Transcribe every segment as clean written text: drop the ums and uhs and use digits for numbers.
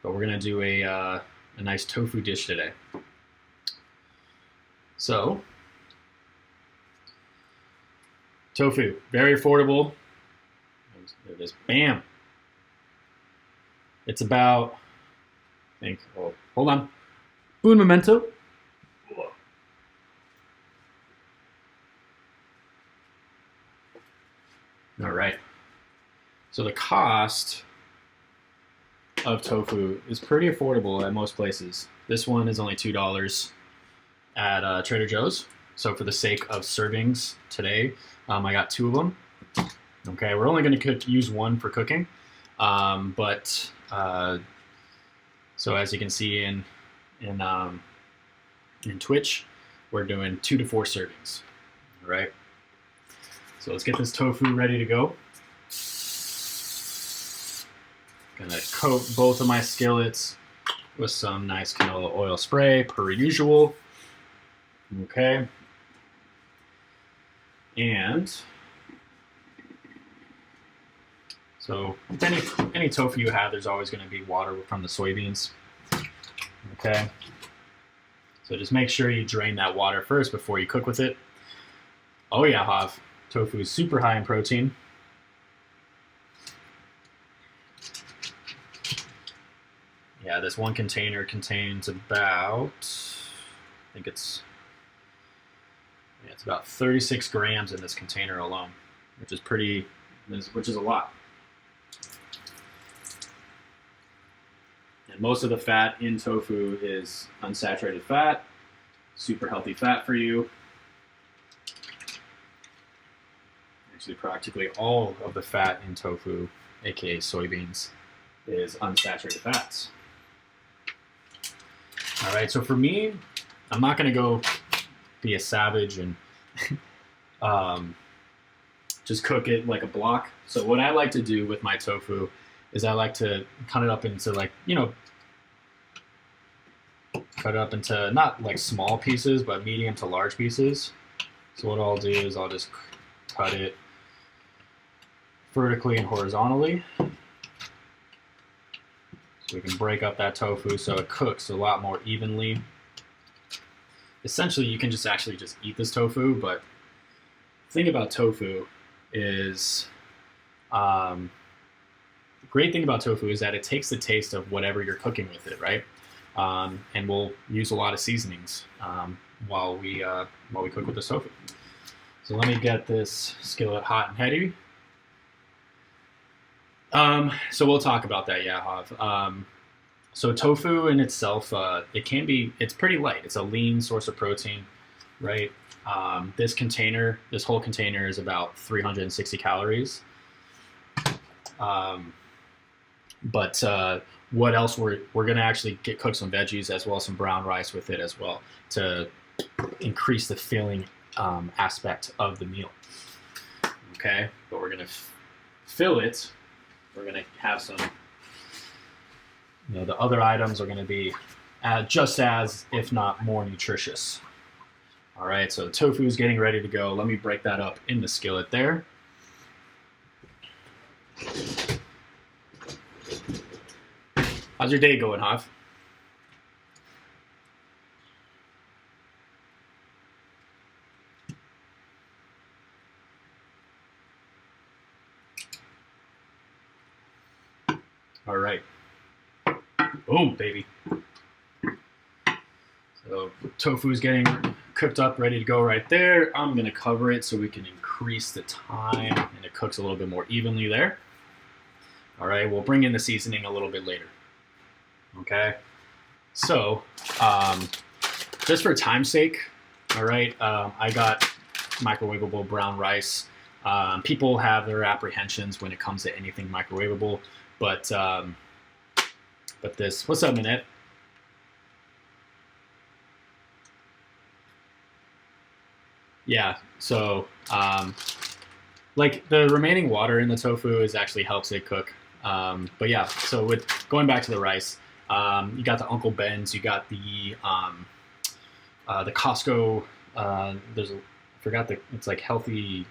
but we're gonna do a nice tofu dish today. So, tofu, very affordable. There it is. Bam. It's about, I think, oh, hold on. Un momento. All right. So the cost of tofu is pretty affordable at most places. This one is only $2 at Trader Joe's. So for the sake of servings today, I got 2 of them. Okay, we're only going to use 1 for cooking, but so as you can see in Twitch, we're doing 2 to 4 servings. All right. So let's get this tofu ready to go. Gonna coat both of my skillets with some nice canola oil spray per usual. Okay. And so with any tofu you have, there's always going to be water from the soybeans. Okay. So just make sure you drain that water first before you cook with it. Oh yeah, Hav. Tofu is super high in protein. Yeah, this one container contains about, I think it's about 36 grams in this container alone, which is a lot. And most of the fat in tofu is unsaturated fat, super healthy fat for you. Actually, practically all of the fat in tofu, aka soybeans, is unsaturated fats. All right, so for me, I'm not going to go be a savage and just cook it like a block. So what I like to do with my tofu is I like to cut it up into cut it up into not like small pieces, but medium to large pieces. So what I'll do is I'll just cut it vertically and horizontally. So we can break up that tofu so it cooks a lot more evenly. Essentially, you can just eat this tofu, but the thing about tofu is, the great thing about tofu is that it takes the taste of whatever you're cooking with it, right? And we'll use a lot of seasonings while we cook with this tofu. So let me get this skillet hot and heady. So we'll talk about that, yeah, Hav. So tofu in itself, it's pretty light. It's a lean source of protein, right? This whole container is about 360 calories. But what else we're gonna actually cook some veggies as well as some brown rice with it as well to increase the filling aspect of the meal. Okay, but we're gonna fill it. We're going to have some, the other items are going to be just as, if not more nutritious. All right, so the tofu is getting ready to go. Let me break that up in the skillet there. How's your day going, Hav? All right. Boom, baby. So tofu is getting cooked up, ready to go right there. I'm going to cover it so we can increase the time and it cooks a little bit more evenly there. All right, we'll bring in the seasoning a little bit later. Okay. So just for time's sake, all right, I got microwavable brown rice. People have their apprehensions when it comes to anything microwavable. But this, what's up, Minette? Yeah, so like the remaining water in the tofu actually helps it cook. But yeah, so with going back to the rice, you got the Uncle Ben's, you got the Costco. It's like healthy.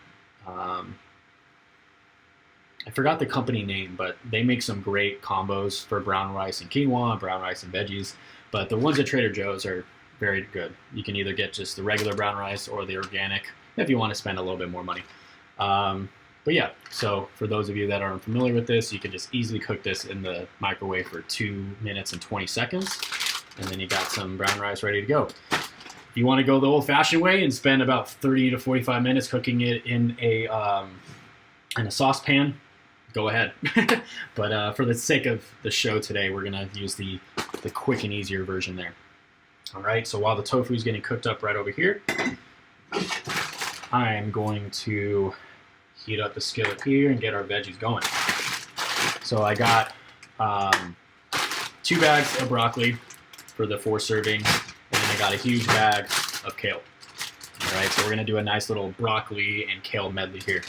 I forgot the company name, but they make some great combos for brown rice and quinoa, brown rice and veggies. But the ones at Trader Joe's are very good. You can either get just the regular brown rice or the organic if you want to spend a little bit more money. But yeah, so for those of you that aren't familiar with this, you can just easily cook this in the microwave for 2 minutes and 20 seconds. And then you got some brown rice ready to go. If you want to go the old-fashioned way and spend about 30 to 45 minutes cooking it in a saucepan, go ahead. But for the sake of the show today, we're going to use the quick and easier version there. All right, so while the tofu is getting cooked up right over here, I am going to heat up the skillet here and get our veggies going. So I got 2 bags of broccoli for the 4 serving, and then I got a huge bag of kale. All right, so we're gonna do a nice little broccoli and kale medley here.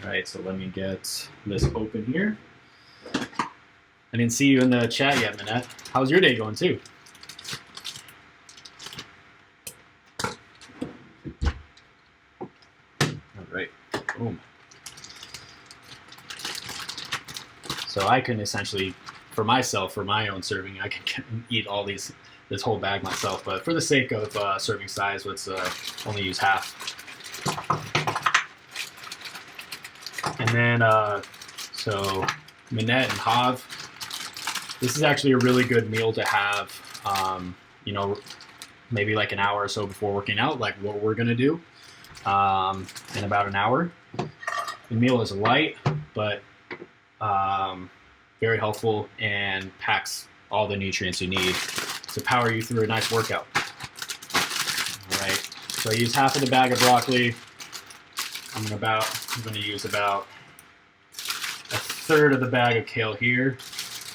All right, so let me get this open here. I didn't see you in the chat yet, Manette. How's your day going too? Boom. So I can essentially, for myself, for my own serving, I can eat all this whole bag myself. But for the sake of serving size, let's only use half. And then, so Minette and Hav, this is actually a really good meal to have, you know, maybe like an hour or so before working out, like what we're gonna do in about an hour. The meal is light, but very helpful and packs all the nutrients you need to power you through a nice workout. All right, so I use half of the bag of broccoli. I'm going to use about a third of the bag of kale here,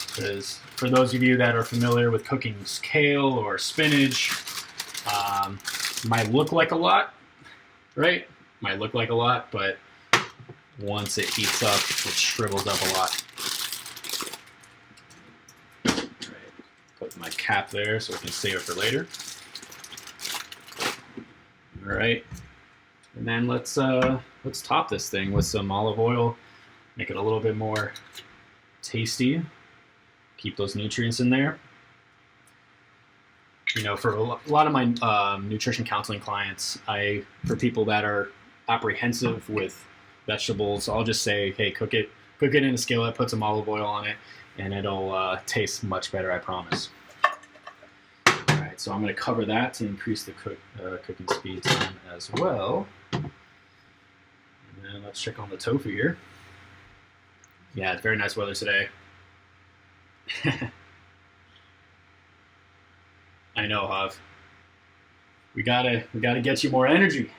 because for those of you that are familiar with cooking kale or spinach, might look like a lot, right? Might look like a lot, but once it heats up, it shrivels up a lot. Right. Put my cap there so we can save it for later. All right, and then let's top this thing with some olive oil, make it a little bit more tasty. Keep those nutrients in there. You know, for a lot of my nutrition counseling clients, for people that are apprehensive with vegetables, I'll just say, hey, cook it in a skillet, put some olive oil on it, and it'll taste much better, I promise. All right, so I'm going to cover that to increase the cooking speed time as well. And then let's check on the tofu here. Yeah, it's very nice weather today. I know, Hav. We gotta get you more energy.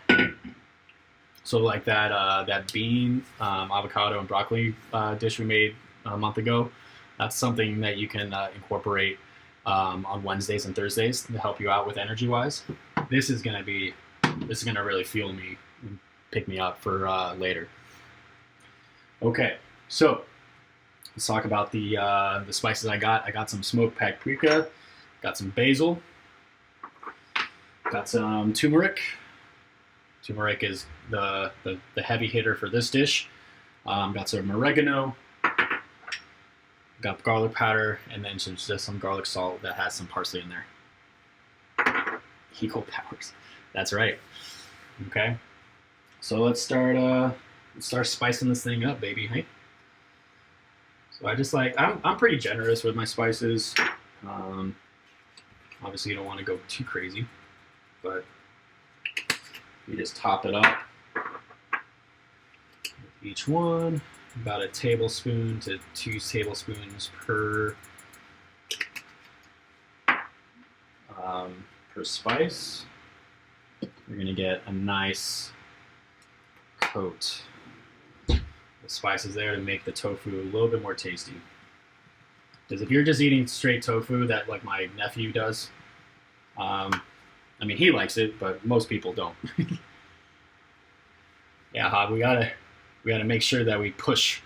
So like that bean, avocado, and broccoli dish we made a month ago, that's something that you can incorporate on Wednesdays and Thursdays to help you out with energy-wise. This is gonna really fuel me and pick me up for later. Okay, so let's talk about the spices I got. I got some smoked paprika, got some basil, got some turmeric. Turmeric is the heavy hitter for this dish. Got some oregano, got garlic powder, and then just some garlic salt that has some parsley in there. Equal powers. That's right. Okay. So let's start spicing this thing up, baby. Hey. So I just I'm pretty generous with my spices. Obviously you don't want to go too crazy, but you just top it up. Each one about a tablespoon to 2 tablespoons per spice. We're gonna get a nice coat of spices there to make the tofu a little bit more tasty. Because if you're just eating straight tofu, that like my nephew does, I mean he likes it, but most people don't. Yeah, Hob, we gotta make sure that we push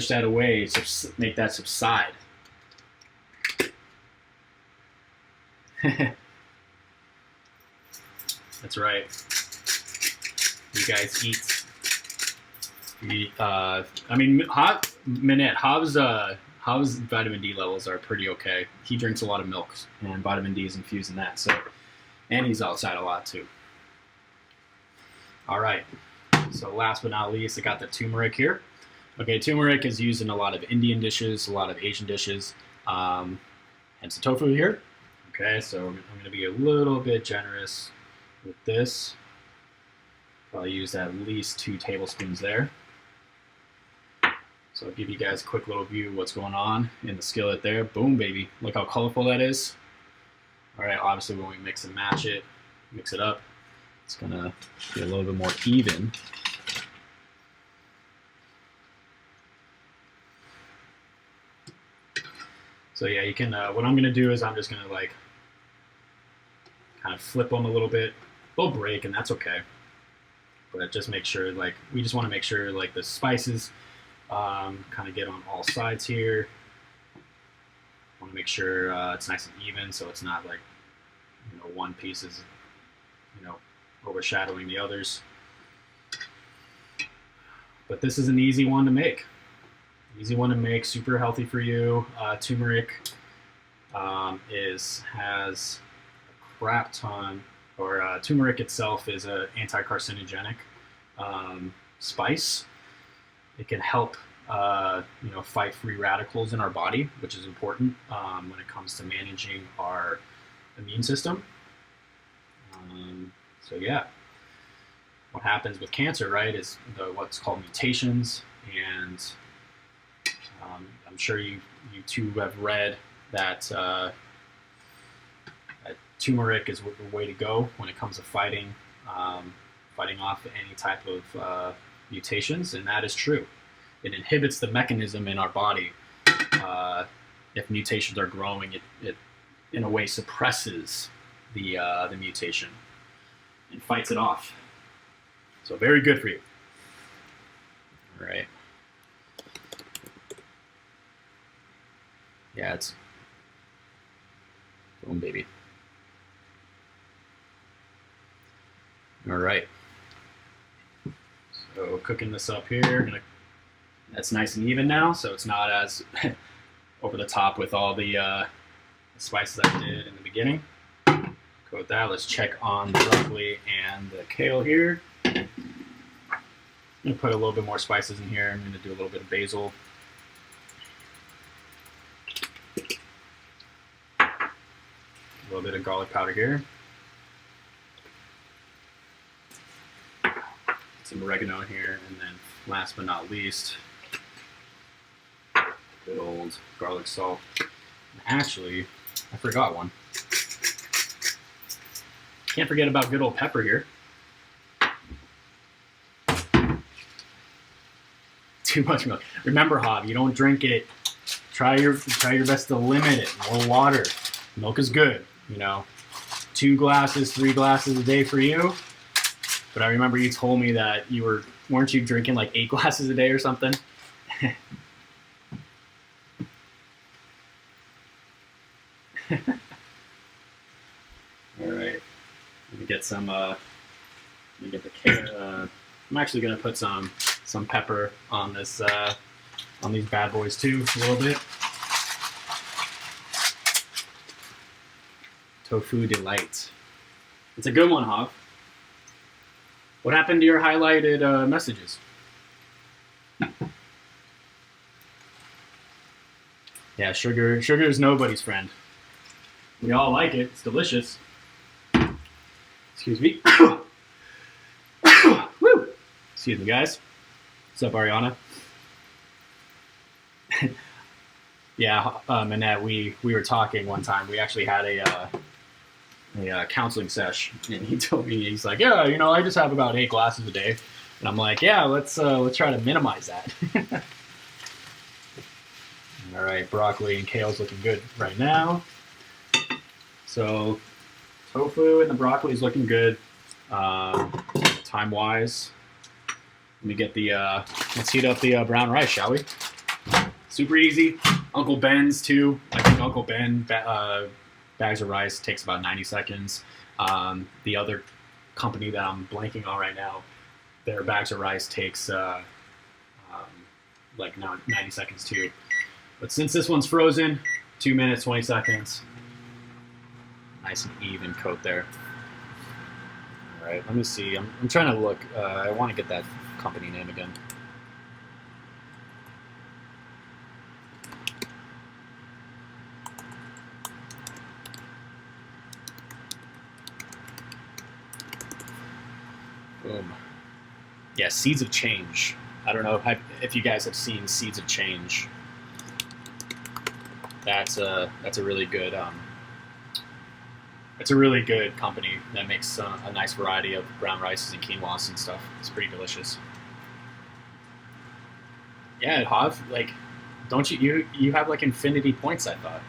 that away to make that subside. That's right. You guys eat I mean, Minette, Hav's vitamin D levels are pretty okay. He drinks a lot of milks, and vitamin D is infused in that. So, and he's outside a lot too. All right. So last but not least, I got the turmeric here. Okay, turmeric is used in a lot of Indian dishes, a lot of Asian dishes, hence the tofu here. Okay, so I'm going to be a little bit generous with this. Probably use at least 2 tablespoons there. So I'll give you guys a quick little view of what's going on in the skillet there. Boom, baby. Look how colorful that is. All right, obviously when we mix and match it, mix it up, it's going to be a little bit more even. So yeah, you can, what I'm going to do is I'm just going to like kind of flip them a little bit. They'll break and that's okay. But just make sure, like, we just want to make sure like the spices kind of get on all sides here. Want to make sure it's nice and even, so it's not like, you know, one piece is, you know, overshadowing the others. But this is an easy one to make. Easy one to make, super healthy for you. Turmeric has a crap ton, or turmeric itself is an anti-carcinogenic spice. It can help, you know, fight free radicals in our body, which is important when it comes to managing our immune system. So yeah, what happens with cancer, right, is what's called mutations, and I'm sure you too have read that, that turmeric is the way to go when it comes to fighting off any type of mutations, and that is true. It inhibits the mechanism in our body. If mutations are growing, it in a way suppresses the mutation and fights it off. So very good for you. All right. Yeah, it's boom, baby. All right. So cooking this up here, that's nice and even now, so it's not as over the top with all the spices I did in the beginning. Go with that. Let's check on the broccoli and the kale here. I'm going to put a little bit more spices in here. I'm going to do a little bit of basil. A little bit of garlic powder here. Some oregano here, and then last but not least, good old garlic salt. Actually, I forgot one. Can't forget about good old pepper here. Too much milk. Remember, Hob, you don't drink it. Try your best to limit it. More water. Milk is good. You know, 2 glasses, 3 glasses a day for you. But I remember you told me that weren't you drinking like 8 glasses a day or something? All right. Let me get some. Let me get the carrot. I'm actually gonna put some pepper on this on these bad boys too, a little bit. Tofu De-light. It's a good one, Hav. What happened to your highlighted messages? Yeah, sugar is nobody's friend. We all like it. It's delicious. Excuse me. Woo! Excuse me, guys. What's up, Ariana? Yeah, Manette, we were talking one time. We actually had a counseling sesh, and he told me, he's like, yeah, you know, I just have about 8 glasses a day, and I'm like, yeah, let's try to minimize that. All right, broccoli and kale's looking good right now. So tofu and the broccoli is looking good. Time wise, let me get the let's heat up the brown rice, shall we? Super easy. Uncle Ben's too. I think Uncle Ben bags of rice takes about 90 seconds. The other company that I'm blanking on right now, their bags of rice takes like now 90 seconds too. But since this one's frozen, 2 minutes, 20 seconds. Nice and even coat there. All right, let me see. I'm trying to look. I want to get that company name again. Boom. Yeah, Seeds of Change. I don't know if you guys have seen Seeds of Change. That's a really good it's a really good company that makes a nice variety of brown rices and quinoas and stuff. It's pretty delicious. Yeah, Hav, like, don't you have like infinity points? I thought.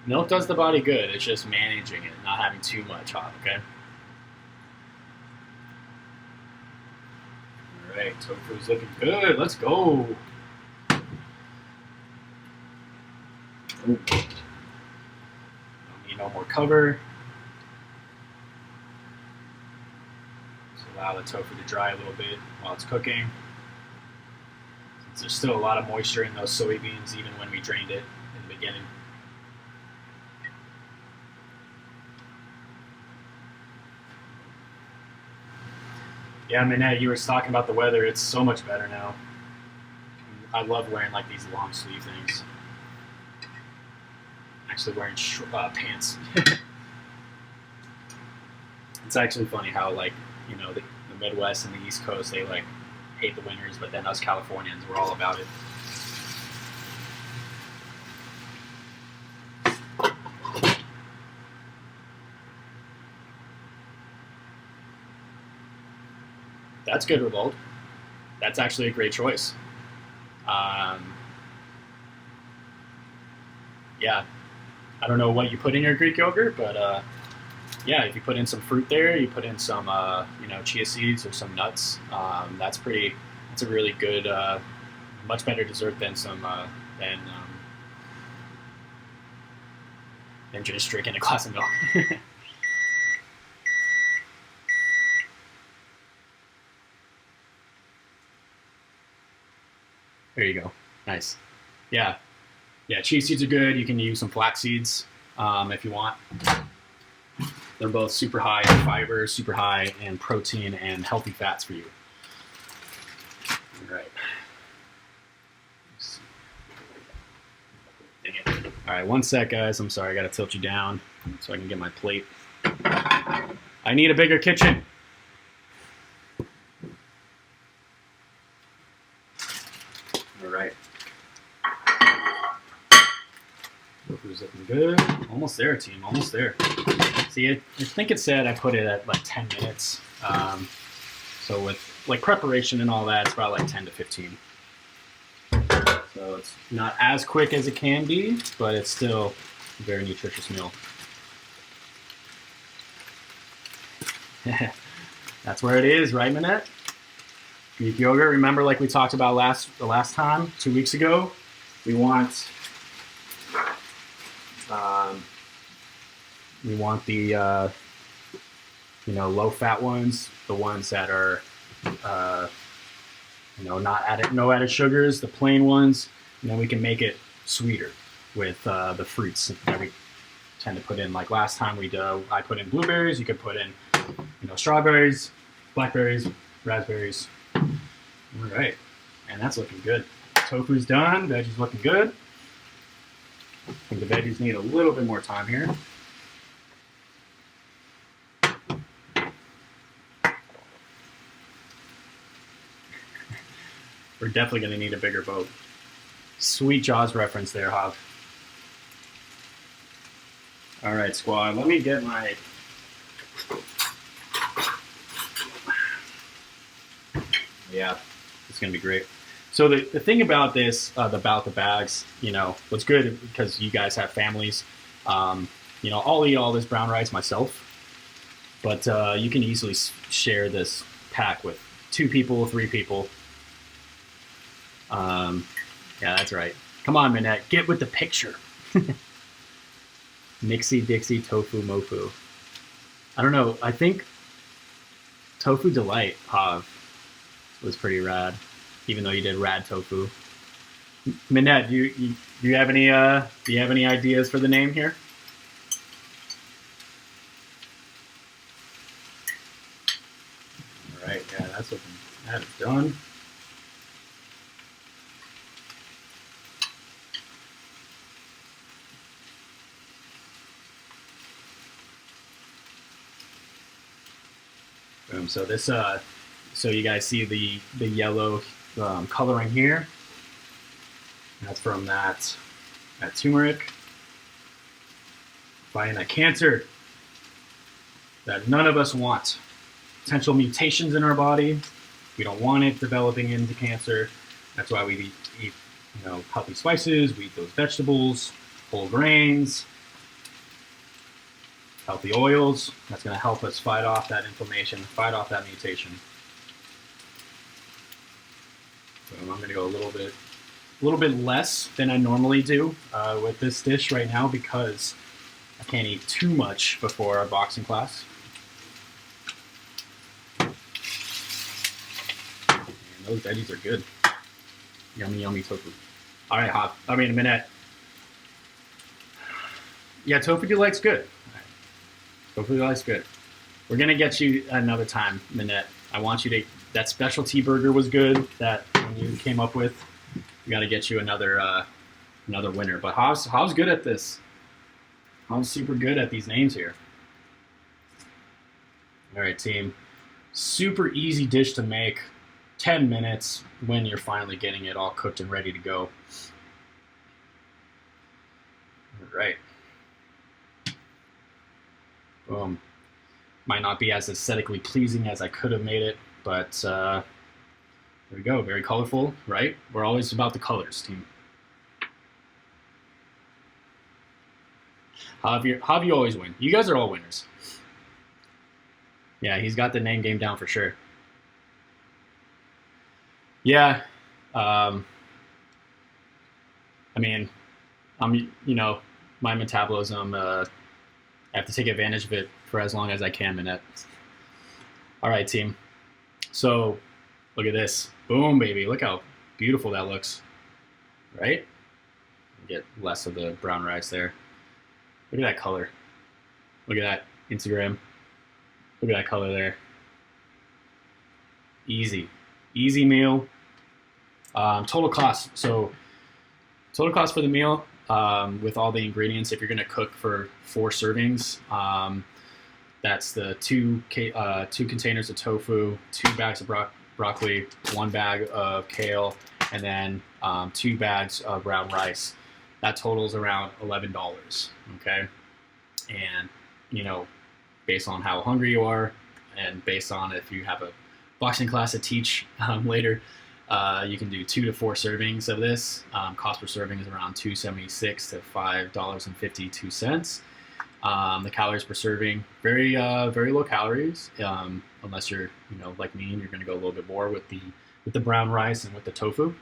Milk does the body good. It's just managing it, not having too much, Hav. Okay. All right, tofu's looking good. Let's go. Ooh. Don't need no more cover. Just allow the tofu to dry a little bit while it's cooking. Since there's still a lot of moisture in those soybeans, even when we drained it in the beginning. Yeah, Minette, you were talking about the weather. It's so much better now. I love wearing like these long sleeve things. Actually wearing pants. It's actually funny how, like, you know, the Midwest and the East Coast, they like hate the winters, but then us Californians, we're all about it. That's good, Revolt. That's actually a great choice. Yeah, I don't know what you put in your Greek yogurt, but yeah, if you put in some fruit there, you put in some you know, chia seeds or some nuts. That's a really good, much better dessert than than just drinking a glass of milk. There you go. Nice. Yeah. Yeah, chia seeds are good. You can use some flax seeds if you want. They're both super high in fiber, super high in protein, and healthy fats for you. All right. Dang it. All right, one sec, guys. I'm sorry. I got to tilt you down so I can get my plate. I need a bigger kitchen. All right. Tofu's looking good. Almost there, team. Almost there. See, I think it said I put it at like 10 minutes. So with like preparation and all that, it's about like 10 to 15. So it's not as quick as it can be, but it's still a very nutritious meal. That's where it is, right, Minette? Greek yogurt. Remember, like we talked about the last time, 2 weeks ago, we want the you know, low fat ones, the ones that are you know, no added sugars, the plain ones, and then we can make it sweeter with the fruits that we tend to put in. Like last time I put in blueberries. You could put in, you know, strawberries, blackberries, raspberries. All right, and that's looking good. Tofu's done. Veggie's looking good. I think the veggies need a little bit more time here. We're definitely going to need a bigger boat. Sweet Jaws reference there, Hav. All right, squad. Let me get my... Yeah, it's going to be great. So the thing about this, about the bags, you know, what's good, because you guys have families, you know, I'll eat all this brown rice myself, but you can easily share this pack with 2 people, 3 people. Yeah, that's right. Come on, Minette, get with the picture. Nixie, Dixie, Tofu, Mofu. I don't know. I think Tofu De-light, Hav. was pretty rad, even though you did rad tofu. Minette, do you have any ideas for the name here? All right, yeah, that's looking, that is done. Boom. So this, so you guys see the yellow coloring here. That's from that turmeric fighting that cancer that none of us want. Potential mutations in our body. We don't want it developing into cancer. That's why we eat healthy spices. We eat those vegetables, whole grains, healthy oils. That's going to help us fight off that inflammation, fight off that mutation. So I'm going to go a little bit less than I normally do with this dish right now because I can't eat too much before our boxing class. And those veggies are good. Yummy, yummy tofu. All right, Minette. Yeah, Tofu De-light's good. Tofu De-light's good. We're gonna get you another time, Minette. I want you to. That specialty burger was good. That one you came up with. We got to get you another winner. But How's good at this. How's super good at these names here. All right, team. Super easy dish to make. 10 minutes when you're finally getting it all cooked and ready to go. All right. Boom. Might not be as aesthetically pleasing as I could have made it, but there we go. Very colorful, right? We're always about the colors, team. How have you always win? You guys are all winners. Yeah, he's got the name game down for sure. Yeah. I mean, my metabolism, I have to take advantage of it for as long as I can, Minette. All right, team. So look at this. Boom, baby. Look how beautiful that looks. Right? Get less of the brown rice there. Look at that color. Look at that Instagram. Look at that color there. Easy. Easy meal. Total cost. So total cost for the meal with all the ingredients, if you're going to cook for 4 servings, that's the two containers of tofu, 2 bags of broccoli, 1 bag of kale, and then 2 bags of brown rice. That totals around $11. Okay, and based on how hungry you are, and based on if you have a boxing class to teach later, you can do 2 to 4 servings of this. Cost per serving is around $2.76 to $5.52. The calories per serving, very low calories, unless you're like me and you're going to go a little bit more with the brown rice and with the tofu.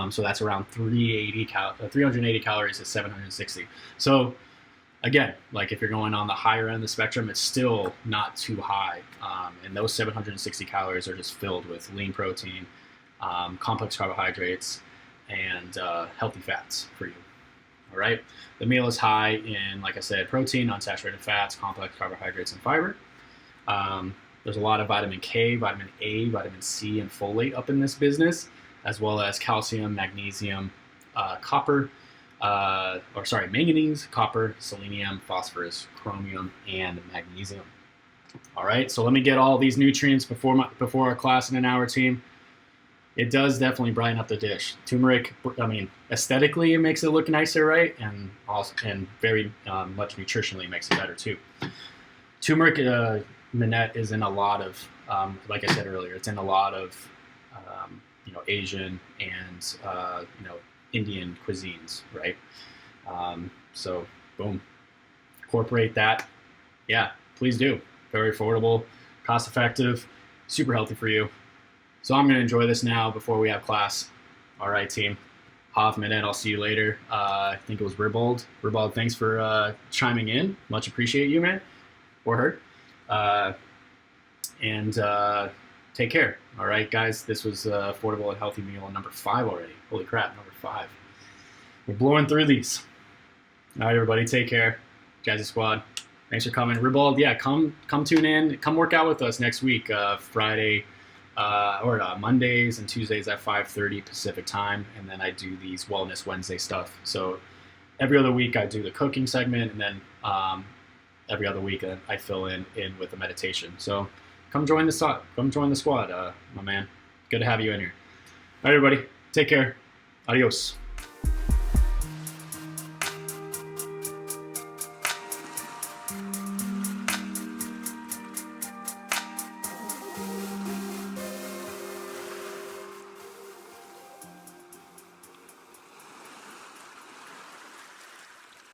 So that's around 380 calories to 760. So again, like if you're going on the higher end of the spectrum, it's still not too high. And those 760 calories are just filled with lean protein, complex carbohydrates, and healthy fats for you. All right. The meal is high in, like I said, protein, unsaturated fats, complex carbohydrates, and fiber. There's a lot of vitamin K, vitamin A, vitamin C, and folate up in this business, as well as calcium, magnesium, manganese, copper, selenium, phosphorus, chromium, and magnesium. All right, so let me get all these nutrients before our class in an hour, team. It does definitely brighten up the dish. Turmeric, aesthetically it makes it look nicer, right? And very much nutritionally makes it better too. Turmeric, Minette, is in a lot of, like I said earlier, it's in a lot of, Asian and Indian cuisines, right? So boom, incorporate that. Yeah, please do. Very affordable, cost effective, super healthy for you. So I'm going to enjoy this now before we have class. All right, team. Hoff, Minette, I'll see you later. I think it was Ribald. Ribald, thanks for chiming in. Much appreciate you, man, or her. And take care. All right, guys, this was affordable and healthy meal number 5 already. Holy crap, number 5. We're blowing through these. All right, everybody, take care. Jazzy Squad, thanks for coming. Ribald, yeah, come tune in. Come work out with us next week, Friday or Mondays and Tuesdays at 5:30 Pacific time, and then I do these Wellness Wednesday stuff. So every other week I do the cooking segment, and then every other week I fill in with the meditation. So come join the squad, my man. Good to have you in here. All right, everybody, take care. Adios.